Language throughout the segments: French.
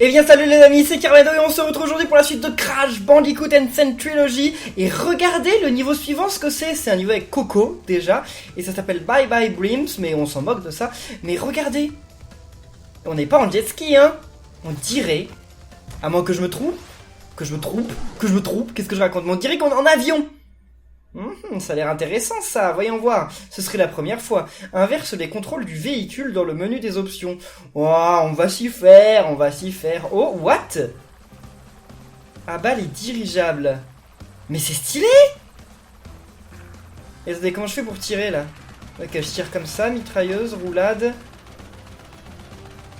Eh bien salut les amis, c'est Carmedo et on se retrouve aujourd'hui pour la suite de Crash Bandicoot N. Trilogy. Et regardez le niveau suivant, ce que c'est un niveau avec Coco déjà. Et ça s'appelle Bye Bye Blimps, mais on s'en moque de ça. Mais regardez, on n'est pas en jet ski hein. On dirait, à moins que je me trompe, qu'est-ce que je raconte? Mais on dirait qu'on est en avion. Ça a l'air intéressant ça, voyons voir. Ce serait la première fois. Inverse les contrôles du véhicule dans le menu des options. Oh, on va s'y faire. Oh, what? Ah bah les dirigeables. Mais c'est stylé. Et attendez, comment je fais pour tirer là? Ok, je tire comme ça, mitrailleuse, roulade.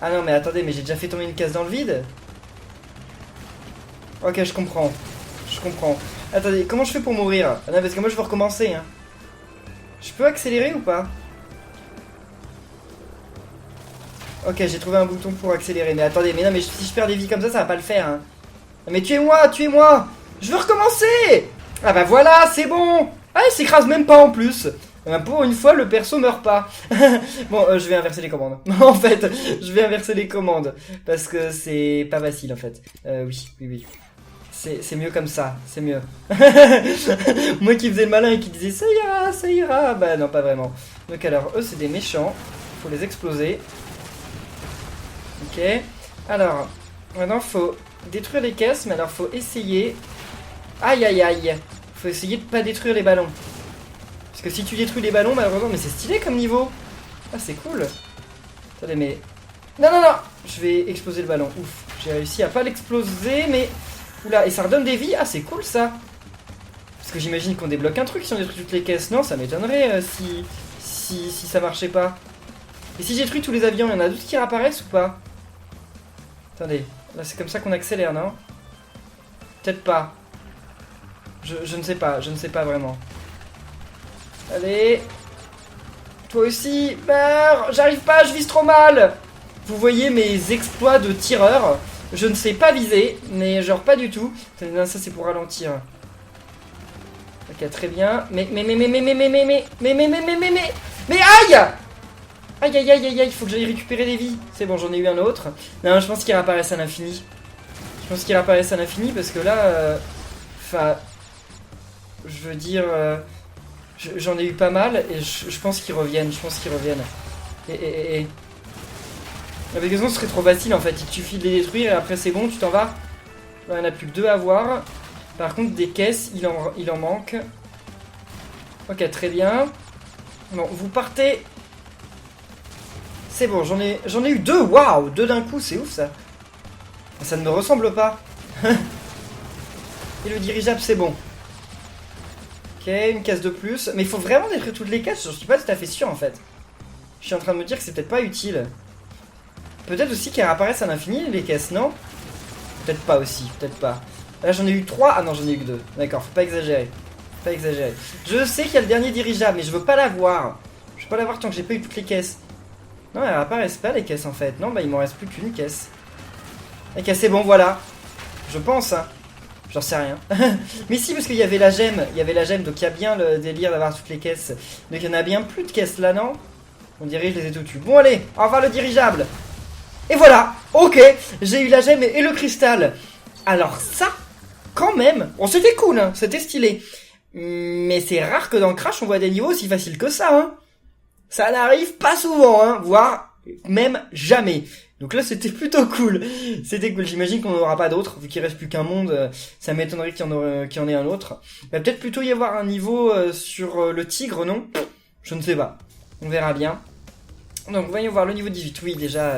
Ah non mais attendez, mais j'ai déjà fait tomber une case dans le vide. Ok, je comprends. Attendez, comment je fais pour mourir? Ah non, parce que moi je veux recommencer hein. Je peux accélérer ou pas? Ok, j'ai trouvé un bouton pour accélérer. Mais attendez, mais non, mais si je perds des vies comme ça va pas le faire hein. Mais tuez-moi. Je veux recommencer. Ah bah voilà, c'est bon. Ah, il s'écrase même pas en plus. Pour une fois, le perso meurt pas. Bon, je vais inverser les commandes. En fait, je vais inverser les commandes. Parce que c'est pas facile en fait. Oui. C'est mieux comme ça, c'est mieux. Moi qui faisais le malin et qui disais ça ira. Bah non, pas vraiment. Donc alors, eux c'est des méchants. Faut les exploser. Ok. Alors, maintenant faut détruire les caisses, mais alors faut essayer. Aïe. Faut essayer de pas détruire les ballons. Parce que si tu détruis les ballons, malheureusement, mais c'est stylé comme niveau. Ah, c'est cool. Attendez, mais. Non. Je vais exploser le ballon. Ouf. J'ai réussi à pas l'exploser, mais. Oula, et ça redonne des vies. Ah, c'est cool ça. Parce que j'imagine qu'on débloque un truc si on détruit toutes les caisses. Non, ça m'étonnerait si ça marchait pas. Et si j'ai détruit tous les avions, il y en a d'autres qui réapparaissent ou pas? Attendez, là c'est comme ça qu'on accélère, non? Peut-être pas. Je ne sais pas vraiment. Allez. Toi aussi, meurs. J'arrive pas, je vise trop mal. Vous voyez mes exploits de tireur. Je ne sais pas viser, mais genre pas du tout. Ça c'est pour ralentir. Ok, très bien. Mais aïe! Aïe, faut que j'aille récupérer des vies. C'est bon, j'en ai eu un autre. Non, je pense qu'il réapparaissent à l'infini. Parce que là, enfin, je veux dire, j'en ai eu pas mal et je pense qu'ils reviennent. Et avec raison, ce serait trop facile en fait. Il suffit de les détruire et après c'est bon, tu t'en vas. Là, il n'y en a plus que 2 à voir. Par contre, des caisses, il en manque. Ok, très bien. Bon, vous partez. C'est bon, j'en ai eu 2. Waouh, 2 d'un coup, c'est ouf ça. Ça ne me ressemble pas. Et le dirigeable, c'est bon. Ok, une case de plus. Mais il faut vraiment détruire toutes les cases. Je suis pas tout à fait sûr en fait. Je suis en train de me dire que c'est peut-être pas utile. Peut-être aussi qu'elles apparaissent à l'infini les caisses, non? Peut-être pas aussi, peut-être pas. Là j'en ai eu 3, ah non j'en ai eu que 2. D'accord, faut pas exagérer. Je sais qu'il y a le dernier dirigeable, mais je veux pas l'avoir. Je veux pas l'avoir tant que j'ai pas eu toutes les caisses. Non, elles apparaissent pas les caisses en fait. Non, bah il m'en reste plus qu'une caisse. Ok, c'est bon, voilà. Je pense, hein. J'en sais rien. Mais si, parce qu'il y avait la gemme. Donc il y a bien le délire d'avoir toutes les caisses. Donc il y en a bien plus de caisses là, non? On dirait que je les ai toutes tues. Bon allez, au revoir le dirigeable. Et voilà, ok, j'ai eu la gemme et le cristal. Alors ça, quand même, bon c'était cool, hein, c'était stylé. Mais c'est rare que dans Crash on voit des niveaux aussi faciles que ça, hein. Ça n'arrive pas souvent, hein, voire même jamais. Donc là c'était plutôt cool. J'imagine qu'on n'en aura pas d'autres, vu qu'il reste plus qu'un monde, ça m'étonnerait qu'il y en ait un autre. Il va peut-être plutôt y avoir un niveau sur le tigre, non? Je ne sais pas, on verra bien. Donc voyons voir le niveau 18, oui déjà,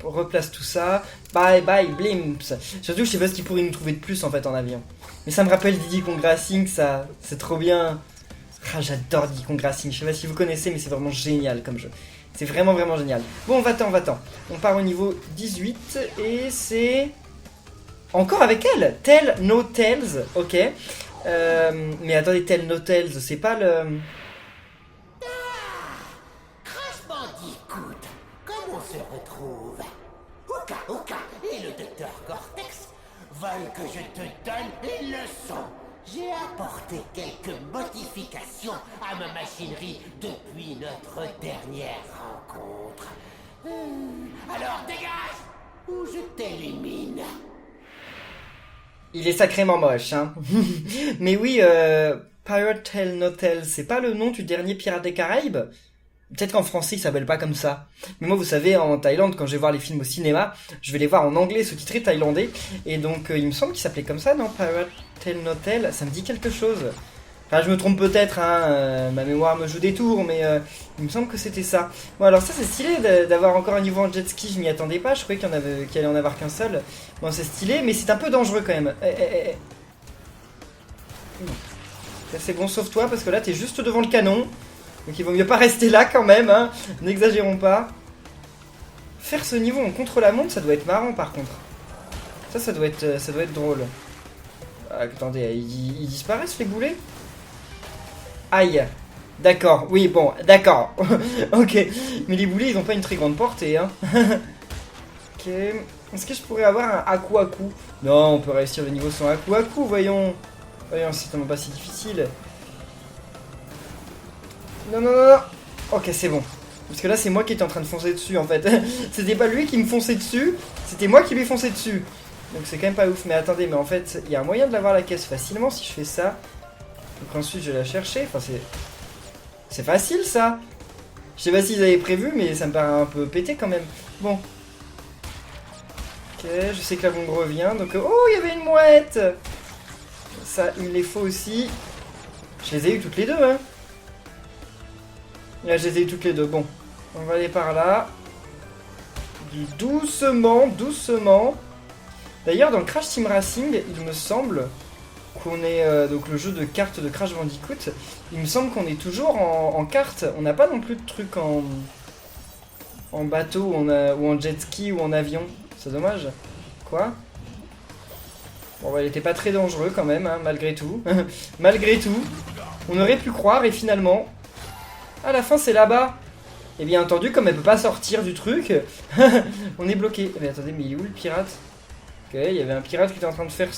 replace tout ça. Bye Blimps. Surtout je sais pas ce qu'il pourrait nous trouver de plus en fait en avion. Mais ça me rappelle Diddy Kong Racing, ça, c'est trop bien. Ah, j'adore Diddy Kong Racing, je sais pas si vous connaissez mais c'est vraiment génial comme jeu. C'est vraiment génial. Bon, va-t'en. On part au niveau 18 et c'est... Encore avec elle, Tell No Tales, ok. Mais attendez, Tell No Tales, c'est pas le... Crash Bandicoot, comment on se retrouve? Oka et le docteur Cortex veulent que je te donne une leçon. J'ai apporté quelques modifications à ma machinerie depuis notre dernière rencontre. Alors dégage! ou je t'élimine. Il est sacrément moche, hein. Mais oui, Pirate Tale No Tale, c'est pas le nom du dernier Pirate des Caraïbes? Peut-être qu'en français il s'appelle pas comme ça. Mais moi vous savez, en Thaïlande, quand je vais voir les films au cinéma, je vais les voir en anglais sous-titrés thaïlandais. Et donc il me semble qu'il s'appelait comme ça, non? Pirate Tale No Tale, ça me dit quelque chose. Enfin je me trompe peut-être, hein, ma mémoire me joue des tours, mais il me semble que c'était ça. Bon alors ça c'est stylé d'avoir encore un niveau en jet ski, je m'y attendais pas, je croyais qu'il allait en avoir qu'un seul. Bon c'est stylé, mais c'est un peu dangereux quand même. C'est bon, sauve-toi parce que là t'es juste devant le canon. Donc il vaut mieux pas rester là quand même, hein. N'exagérons pas. Faire ce niveau en contre-la-montre, ça doit être marrant par contre. Ça doit être drôle. Attendez, ils disparaissent les boulets? Aïe. D'accord, oui, bon, d'accord. Ok. Mais les boulets, ils ont pas une très grande portée, hein. Ok. Est-ce que je pourrais avoir un Aku-Aku? Non, on peut réussir le niveau sans Aku-Aku, voyons. Voyons, c'est tellement pas si difficile. Non, non, non, non. Ok, c'est bon. Parce que là, c'est moi qui étais en train de foncer dessus, en fait. C'était pas lui qui me fonçait dessus, c'était moi qui lui fonçais dessus. Donc c'est quand même pas ouf. Mais attendez, mais en fait, il y a un moyen de l'avoir la caisse facilement si je fais ça. Donc ensuite, je vais la chercher. Enfin, c'est facile, ça. Je sais pas s'ils avaient prévu, mais ça me paraît un peu pété quand même. Bon. Ok, je sais que la bombe revient. Donc, oh, il y avait une mouette. Ça, il me les faut aussi. Je les ai eu toutes les deux, hein. Là, je les ai eu toutes les deux. Bon, on va aller par là. Doucement, doucement. D'ailleurs, dans Crash Team Racing, il me semble qu'on est... donc le jeu de cartes de Crash Bandicoot, il me semble qu'on est toujours en carte. On n'a pas non plus de trucs en bateau ou en jet ski ou en avion. C'est dommage. Quoi? Bon, bah, il était pas très dangereux quand même, hein, malgré tout. Malgré tout. On aurait pu croire et finalement... À la fin, c'est là-bas. Et bien entendu, comme elle peut pas sortir du truc, on est bloqué. Mais attendez, mais il est où le pirate? Ok, il y avait un pirate qui était en train de faire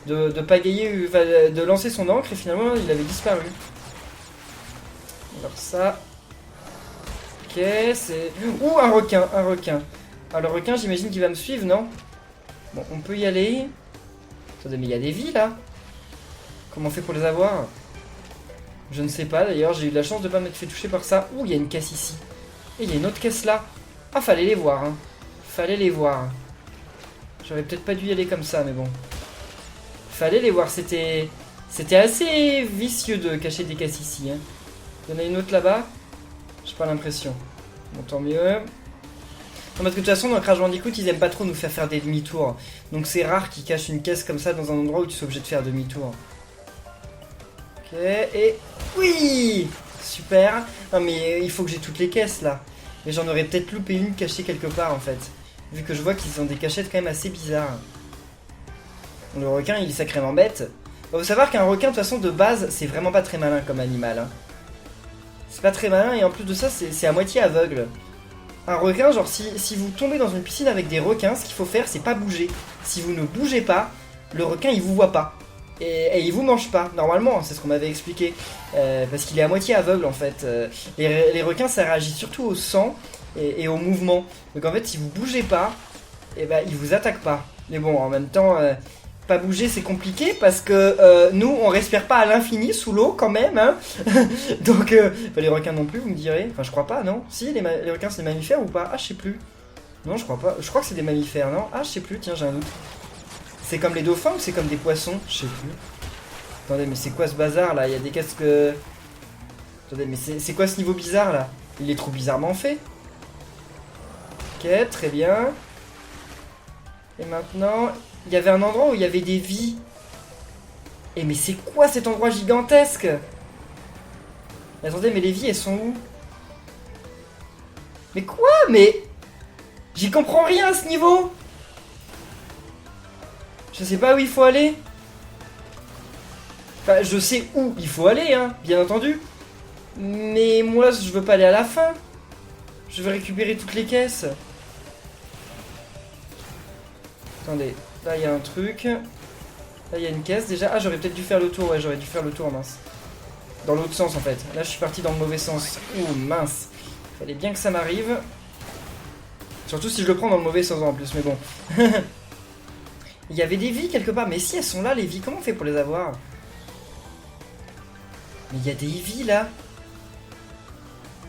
de pagayer, enfin, de lancer son ancre et finalement il avait disparu. Alors ça... Ok, c'est... Ouh, un requin, un requin. Alors le requin, j'imagine qu'il va me suivre, non? Bon, on peut y aller. Attendez, mais il y a des vies là. Comment on fait pour les avoir? Je ne sais pas, d'ailleurs, j'ai eu de la chance de pas m'être fait toucher par ça. Ouh, il y a une caisse ici. Et il y a une autre caisse là. Ah, fallait les voir, hein. Fallait les voir. J'aurais peut-être pas dû y aller comme ça, mais bon. Fallait les voir, c'était assez vicieux de cacher des caisses ici, hein. Il y en a une autre là-bas? J'ai pas l'impression. Bon, tant mieux. Non, parce que de toute façon, dans Crash Bandicoot, ils aiment pas trop nous faire des demi-tours. Donc c'est rare qu'ils cachent une caisse comme ça dans un endroit où tu sois obligé de faire demi-tour. Ok, et... Oui! Super. Non mais il faut que j'ai toutes les caisses là. Mais j'en aurais peut-être loupé une cachée quelque part en fait. Vu que je vois qu'ils ont des cachettes quand même assez bizarres. Le requin il est sacrément bête. Faut savoir qu'un requin de toute façon de base c'est vraiment pas très malin comme animal, hein. C'est pas très malin et en plus de ça c'est à moitié aveugle. Un requin, genre si vous tombez dans une piscine avec des requins, ce qu'il faut faire c'est pas bouger. Si vous ne bougez pas, le requin il vous voit pas. Et il vous mange pas, normalement, c'est ce qu'on m'avait expliqué. Parce qu'il est à moitié aveugle en fait. Les requins ça réagit surtout au sang et au mouvement. Donc en fait si vous bougez pas, et ben, ils vous attaquent pas. Mais bon, en même temps, pas bouger c'est compliqué parce que nous on respire pas à l'infini sous l'eau quand même, hein. Donc les requins non plus vous me direz. Enfin je crois pas, non? Si les requins c'est des mammifères ou pas? Ah je sais plus. Non je crois pas, je crois que c'est des mammifères, non? Ah je sais plus, tiens j'ai un doute. C'est comme les dauphins ou c'est comme des poissons? Je sais plus. Attendez mais c'est quoi ce bazar là? Il y a des casques... Attendez mais c'est quoi ce niveau bizarre là? Il est trop bizarrement fait. Ok très bien. Et maintenant... Il y avait un endroit où il y avait des vies. Et mais c'est quoi cet endroit gigantesque? Attendez, mais les vies, elles sont où? Mais quoi? Mais... J'y comprends rien à ce niveau. Je sais pas où il faut aller. Enfin, je sais où il faut aller, hein, bien entendu. Mais moi, je veux pas aller à la fin. Je veux récupérer toutes les caisses. Attendez. Là, il y a un truc. Là, il y a une caisse déjà. Ah, j'aurais peut-être dû faire le tour. Ouais, j'aurais dû faire le tour, mince. Dans l'autre sens, en fait. Là, je suis parti dans le mauvais sens. Ouh, mince. Fallait bien que ça m'arrive. Surtout si je le prends dans le mauvais sens en plus, mais bon. Il y avait des vies quelque part, mais si elles sont là les vies, comment on fait pour les avoir? Mais il y a des vies là.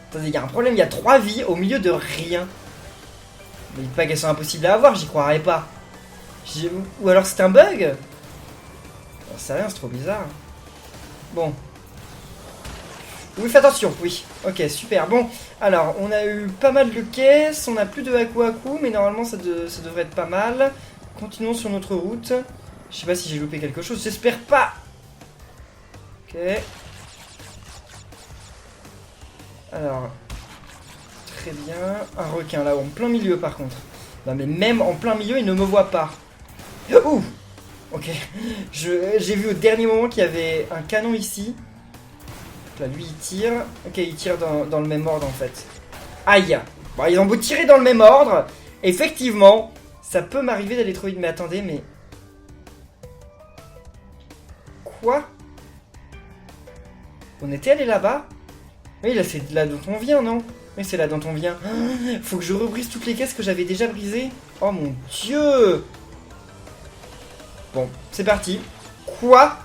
Attendez, il y a un problème, il y a 3 vies au milieu de rien. Mais dites pas qu'elles sont impossibles à avoir, j'y croirais pas. Ou alors c'est un bug? C'est rien, c'est trop bizarre. Bon. Oui, fais attention, oui. Ok, super. Bon, alors, on a eu pas mal de caisses, on a plus de Aku, mais normalement ça devrait être pas mal. Continuons sur notre route. Je sais pas si j'ai loupé quelque chose, j'espère pas. Ok. Alors, très bien. Un requin là, en plein milieu par contre. Non mais même en plein milieu, il ne me voit pas. Ouh. Ok. J'ai vu au dernier moment qu'il y avait un canon ici. Là, lui, il tire. Ok, il tire dans le même ordre, en fait. Aïe. Bon, ils ont beau tirer dans le même ordre. Effectivement, ça peut m'arriver d'aller trop vite. Mais attendez, mais... Quoi? On était allé là-bas? Oui, là, c'est là dont on vient, non? Oui, c'est là dont on vient. Faut que je rebrise toutes les caisses que j'avais déjà brisées. Oh, mon Dieu. Bon, c'est parti. Quoi?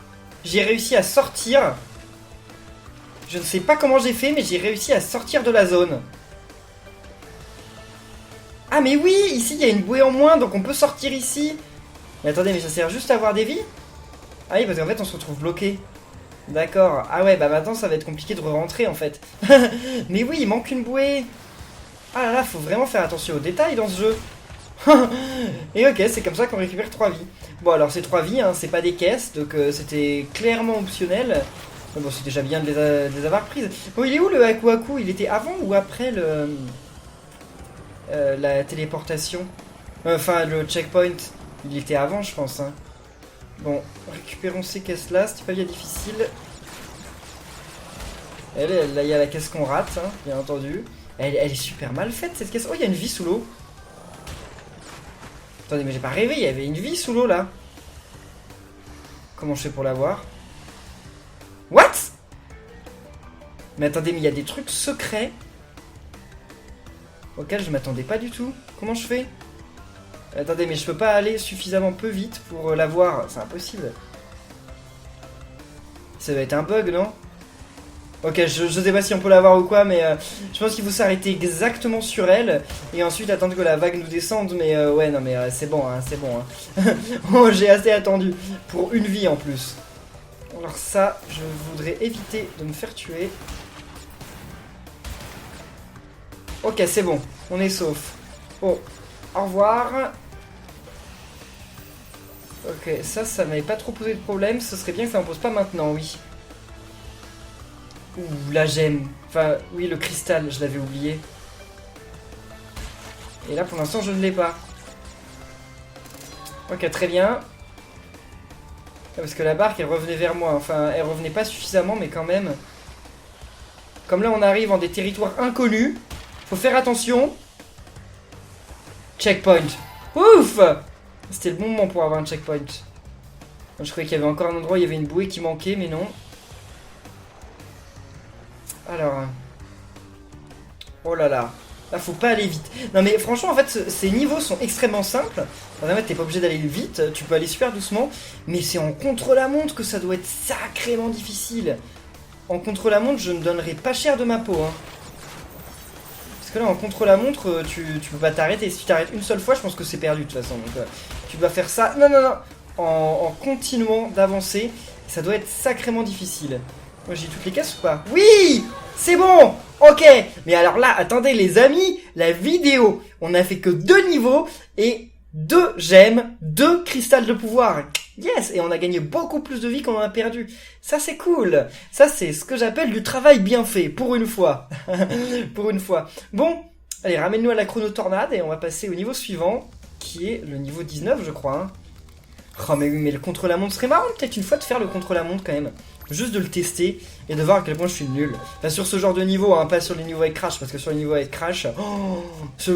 J'ai réussi à sortir... Je ne sais pas comment j'ai fait, mais j'ai réussi à sortir de la zone. Ah mais oui, ici il y a une bouée en moins, donc on peut sortir ici. Mais attendez, mais ça sert juste à avoir des vies? Ah oui, parce qu'en fait on se retrouve bloqué. D'accord. Ah ouais, bah maintenant ça va être compliqué de re-rentrer en fait. Mais oui, il manque une bouée. Ah là là, faut vraiment faire attention aux détails dans ce jeu. Et ok, c'est comme ça qu'on récupère 3 vies. Bon alors ces 3 vies, hein, c'est pas des caisses, donc c'était clairement optionnel. Bon, c'est déjà bien de les avoir prises. Bon, il est où le Aku? Il était avant ou après la téléportation? Enfin, le checkpoint. Il était avant, je pense. Hein. Bon, récupérons ces caisses-là. C'était pas bien difficile. Là, il y a la caisse qu'on rate, hein, bien entendu. Elle est super mal faite, cette caisse. Oh, il y a une vie sous l'eau. Attendez, mais j'ai pas rêvé. Il y avait une vie sous l'eau, là. Comment je fais pour l'avoir? What? Mais attendez, mais il y a des trucs secrets auxquels je m'attendais pas du tout. Comment je fais? Attendez, mais je peux pas aller suffisamment peu vite pour l'avoir. C'est impossible. Ça va être un bug, non? Ok, je sais pas si on peut l'avoir ou quoi, mais je pense qu'il faut s'arrêter exactement sur elle et ensuite attendre que la vague nous descende. Mais ouais, non, mais c'est bon, hein, c'est bon. Hein. Oh, j'ai assez attendu pour une vie en plus. Alors ça, je voudrais éviter de me faire tuer. Ok, c'est bon. On est sauf. Bon, au revoir. Ok, ça m'avait pas trop posé de problème. Ce serait bien que ça m'en pose pas maintenant, oui. Ouh, la gemme. Enfin, oui, le cristal, je l'avais oublié. Et là, pour l'instant, je ne l'ai pas. Ok, très bien. Parce que la barque, elle revenait vers moi. Enfin, elle revenait pas suffisamment, mais quand même. Comme là, on arrive en des territoires inconnus. Faut faire attention. Checkpoint. Ouf! C'était le bon moment pour avoir un checkpoint. Je croyais qu'il y avait encore un endroit où il y avait une bouée qui manquait, mais non. Alors. Oh là là. Là, faut pas aller vite. Non, mais franchement, en fait, ces niveaux sont extrêmement simples. En fait, t'es pas obligé d'aller vite. Tu peux aller super doucement. Mais c'est en contre-la-montre que ça doit être sacrément difficile. En contre-la-montre, je ne donnerai pas cher de ma peau. Hein. Parce que là, en contre-la-montre, tu peux pas t'arrêter. Si tu t'arrêtes une seule fois, je pense que c'est perdu de toute façon. Donc, tu dois faire ça. Non, non, non. En continuant d'avancer. Ça doit être sacrément difficile. Moi, j'ai toutes les caisses ou pas? Oui! C'est bon! Ok! Mais alors là, attendez les amis, la vidéo, on a fait que 2 niveaux et 2 gemmes, 2 cristals de pouvoir. Yes! Et on a gagné beaucoup plus de vie qu'on en a perdu. Ça, c'est cool. Ça, c'est ce que j'appelle du travail bien fait, pour une fois. Pour une fois. Bon, allez, ramène-nous à la chronotornade et on va passer au niveau suivant, qui est le niveau 19, je crois. Hein. Oh, mais oui, mais le contre-la-montre serait marrant peut-être une fois de faire le contre-la-montre quand même. Juste de le tester et de voir à quel point je suis nul. Enfin, sur ce genre de niveau, hein, pas sur les niveaux avec Crash, parce que sur les niveaux avec Crash, je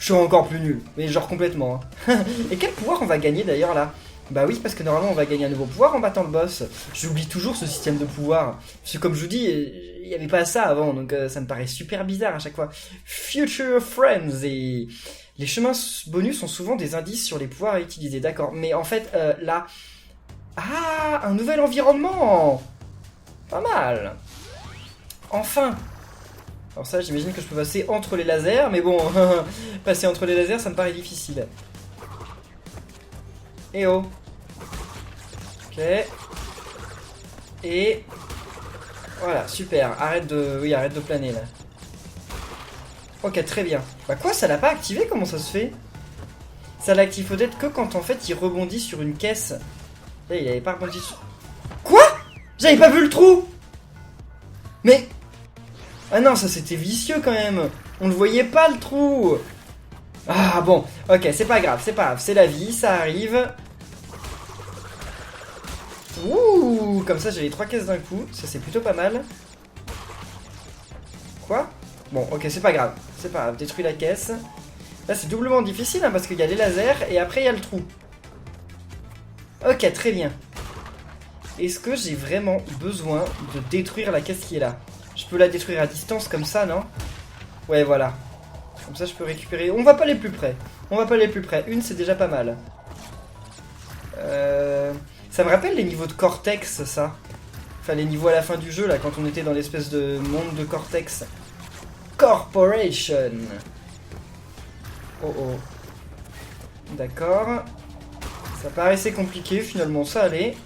suis encore plus nul. Mais genre complètement. Hein. Et quel pouvoir on va gagner d'ailleurs là? Bah oui, parce que normalement on va gagner un nouveau pouvoir en battant le boss. J'oublie toujours ce système de pouvoir. Parce que comme je vous dis, il n'y avait pas ça avant, donc ça me paraît super bizarre à chaque fois. Future Friends et... Les chemins bonus ont souvent des indices sur les pouvoirs à utiliser, d'accord. Mais en fait, là... Ah, un nouvel environnement. Pas mal. Enfin. Alors ça, j'imagine que je peux passer entre les lasers, mais bon, passer entre les lasers, ça me paraît difficile. Eh oh. Ok. Et... Voilà, super. Arrête de planer, là. Ok, très bien. Bah quoi, ça l'a pas activé? Comment ça se fait? Ça l'active peut-être que quand, en fait, il rebondit sur une caisse. Là, il avait pas rebondi sur... Quoi? J'avais pas vu le trou! Mais... Ah non, ça c'était vicieux quand même. On ne voyait pas le trou. Ah bon, ok, c'est pas grave, c'est la vie, ça arrive. Ouh, comme ça j'ai les 3 caisses d'un coup, ça c'est plutôt pas mal. Quoi? Bon, ok, c'est pas grave, détruis la caisse. Là c'est doublement difficile hein, parce qu'il y a les lasers et après il y a le trou. Ok, très bien. Est-ce que j'ai vraiment besoin de détruire la caisse qui est là? Je peux la détruire à distance comme ça, non? Ouais, voilà. Comme ça, je peux récupérer... On va pas aller plus près. Une, c'est déjà pas mal. Ça me rappelle les niveaux de Cortex, ça. Enfin, les niveaux à la fin du jeu, là, quand on était dans l'espèce de monde de Cortex. Corporation. Oh oh. D'accord. Ça paraissait compliqué, finalement, ça allait.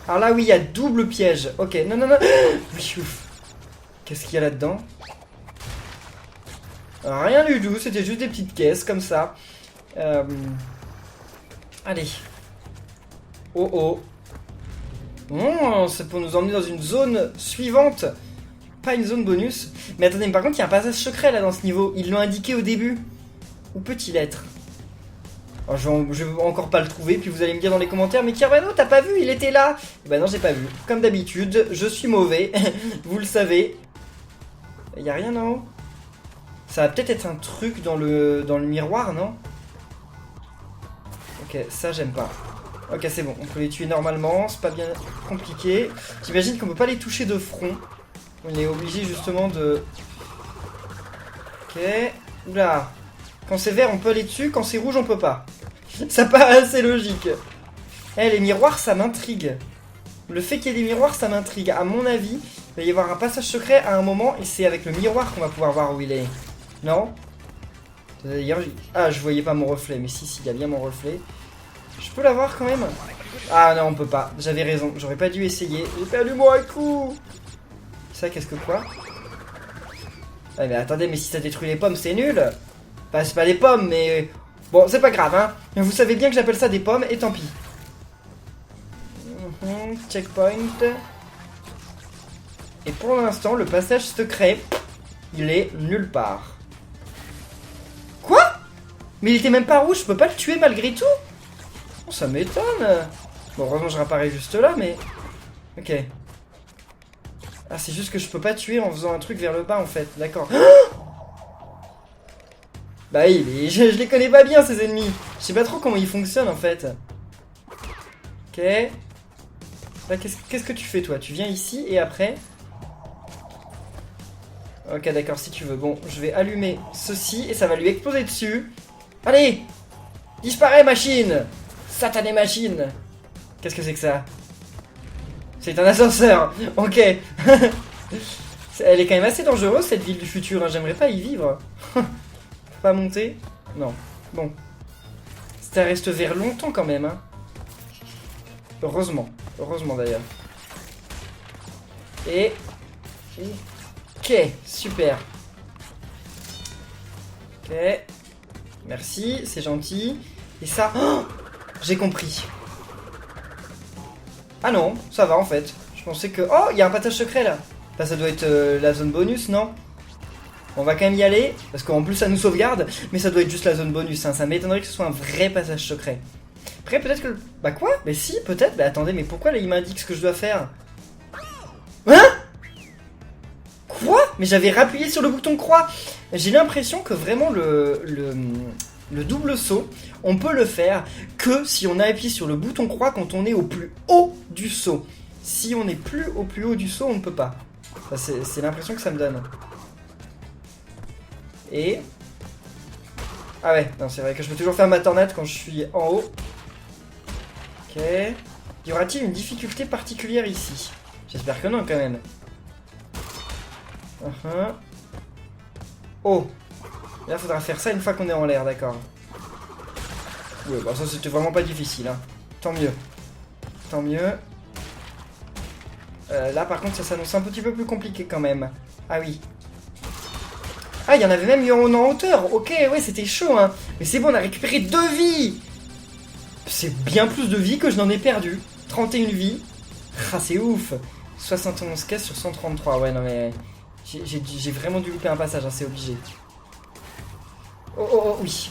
Alors là, oui, il y a double piège. Ok, non. Qu'est-ce qu'il y a là-dedans? Rien du tout, c'était juste des petites caisses, comme ça. Allez. Oh. C'est pour nous emmener dans une zone suivante. Pas une zone bonus. Mais attendez, par contre, il y a un passage secret, là, dans ce niveau. Ils l'ont indiqué au début. Où peut-il être? Alors, je vais encore pas le trouver, puis vous allez me dire dans les commentaires, mais Kirvano, t'as pas vu, il était là. Bah non, j'ai pas vu. Comme d'habitude, je suis mauvais, vous le savez. Y a rien en haut? Ça va peut-être être un truc dans le miroir, non? Ok, ça j'aime pas. Ok, c'est bon, on peut les tuer normalement, c'est pas bien compliqué. J'imagine qu'on peut pas les toucher de front. On est obligé justement de... Ok, oula. Quand c'est vert, on peut aller dessus. Quand c'est rouge, on peut pas. Ça paraît assez logique. Eh, les miroirs, ça m'intrigue. Le fait qu'il y ait des miroirs, ça m'intrigue. À mon avis, il va y avoir un passage secret à un moment. Et c'est avec le miroir qu'on va pouvoir voir où il est. Non? D'ailleurs, ah, je voyais pas mon reflet. Mais si, il y a bien mon reflet. Je peux l'avoir quand même? Ah non, on peut pas. J'avais raison. J'aurais pas dû essayer. J'ai perdu mon coup. Ça, qu'est-ce que quoi? Ah, mais attendez, mais si ça détruit les pommes, c'est nul. Bah, c'est pas des pommes, mais... Bon, c'est pas grave, hein. Mais vous savez bien que j'appelle ça des pommes, et tant pis. Checkpoint. Et pour l'instant, le passage secret, il est nulle part. Quoi? Mais il était même pas rouge, je peux pas le tuer malgré tout? Oh, ça m'étonne. Bon, heureusement, je réapparais juste là, mais... Ok. Ah, c'est juste que je peux pas tuer en faisant un truc vers le bas, en fait. D'accord. Bah oui, mais je les connais pas bien, ces ennemis. Je sais pas trop comment ils fonctionnent, en fait. Ok. Là, qu'est-ce que tu fais, toi? Tu viens ici, et après... Ok, d'accord, si tu veux. Bon, je vais allumer ceci, et ça va lui exploser dessus. Allez! Disparaît, machine! Satanée machine! Qu'est-ce que c'est que ça? C'est un ascenseur! Ok. Elle est quand même assez dangereuse, cette ville du futur, hein. J'aimerais pas y vivre. Pas monter? Non. Bon. Ça reste vert longtemps quand même, hein. Heureusement. Heureusement d'ailleurs. Et... Ok, super. Ok. Merci, c'est gentil. Et ça... Oh, j'ai compris. Ah non, ça va en fait. Je pensais que... Oh, il y a un passage secret là. Là, ça doit être la zone bonus, non? On va quand même y aller, parce qu'en plus ça nous sauvegarde, mais ça doit être juste la zone bonus, hein. Ça m'étonnerait que ce soit un vrai passage secret. Après peut-être que... Bah quoi? Mais si, peut-être, bah attendez, mais pourquoi là il m'indique ce que je dois faire? Hein? Quoi? Mais j'avais rappuyé sur le bouton croix. J'ai l'impression que vraiment le double saut, on peut le faire que si on appuie sur le bouton croix quand on est au plus haut du saut. Si on est plus au plus haut du saut, on ne peut pas. Enfin, c'est l'impression que ça me donne. Et Ah ouais, non, c'est vrai que je peux toujours faire ma tornade quand je suis en haut. Ok. Y aura-t-il une difficulté particulière ici? J'espère que non, quand même. Oh. Là, faudra faire ça une fois qu'on est en l'air, d'accord. Ouais, bah ça, c'était vraiment pas difficile, hein. Tant mieux. Tant mieux. Là, par contre, ça s'annonce un petit peu plus compliqué, quand même. Ah oui. Ah, il y en avait même eu en hauteur. Ok, ouais, c'était chaud, hein. Mais c'est bon, on a récupéré 2 vies. C'est bien plus de vies que je n'en ai perdu. 31 vies. Ah, c'est ouf. 71 caisses sur 133. Ouais, non, mais... J'ai vraiment dû louper un passage, hein, c'est obligé. Oh, oh, oh, oui.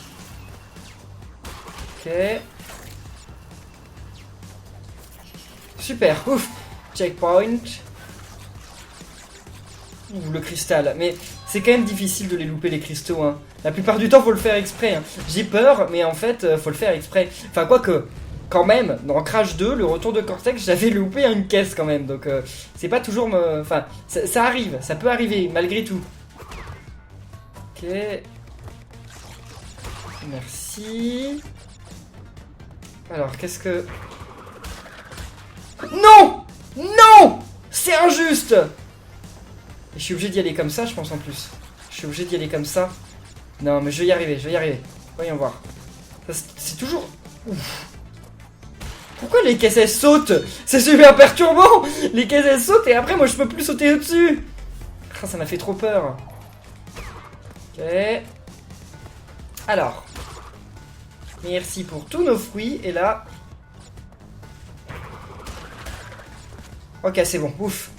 Ok. Super, ouf. Checkpoint. Ouh, le cristal. Mais c'est quand même difficile de les louper, les cristaux, hein. La plupart du temps, faut le faire exprès, hein. J'ai peur, mais en fait, faut le faire exprès. Enfin, quoique, quand même, dans Crash 2, le retour de Cortex, j'avais loupé une caisse quand même. Donc, c'est pas toujours... Enfin, ça arrive, ça peut arriver, malgré tout. Ok. Merci. Alors, qu'est-ce que... Non! Non! C'est injuste! Je suis obligé d'y aller comme ça, je pense, en plus. Je suis obligé d'y aller comme ça. Non, mais je vais y arriver, je vais y arriver. Voyons voir. C'est toujours... Ouf. Pourquoi les caisses, elles sautent? C'est super perturbant! Les caisses, elles sautent et après, moi, je peux plus sauter au-dessus. Ah, ça m'a fait trop peur. Ok. Alors. Merci pour tous nos fruits. Et là... Ok, c'est bon. Ouf.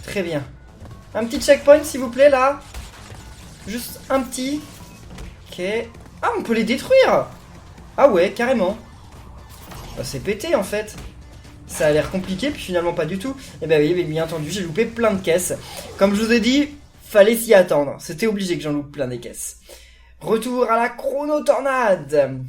Très bien. Un petit checkpoint, s'il vous plaît, là. Juste un petit. Ok. Ah, on peut les détruire. Ah ouais, carrément. Bah, c'est pété, en fait. Ça a l'air compliqué, puis finalement pas du tout. Et ben oui, mais bien entendu, j'ai loupé plein de caisses. Comme je vous ai dit, fallait s'y attendre. C'était obligé que j'en loupe plein des caisses. Retour à la chrono-tornade.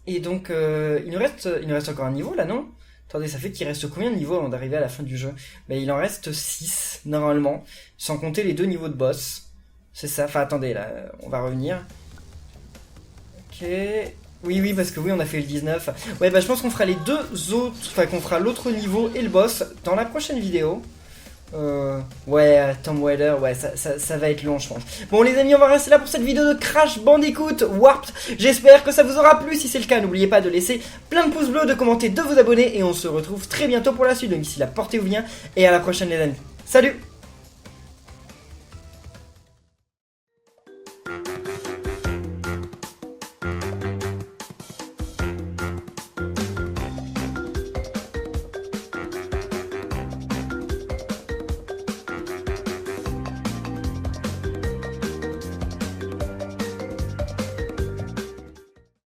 Et donc, il nous reste encore un niveau, là, non? Attendez, ça fait qu'il reste combien de niveaux avant d'arriver à la fin du jeu? Ben, il en reste 6, normalement. Sans compter les 2 niveaux de boss. C'est ça. Enfin, attendez, là, on va revenir. Ok. Oui, parce que oui, on a fait le 19. Ouais, bah, je pense qu'on fera les 2 autres... Enfin, qu'on fera l'autre niveau et le boss dans la prochaine vidéo. Ouais, Tom Raider, ouais, ça va être long, je pense. Bon, les amis, on va rester là pour cette vidéo de Crash Bandicoot Warped. J'espère que ça vous aura plu. Si c'est le cas, n'oubliez pas de laisser plein de pouces bleus, de commenter, de vous abonner. Et on se retrouve très bientôt pour la suite. Donc, d'ici là, portez-vous bien. Et à la prochaine, les amis. Salut!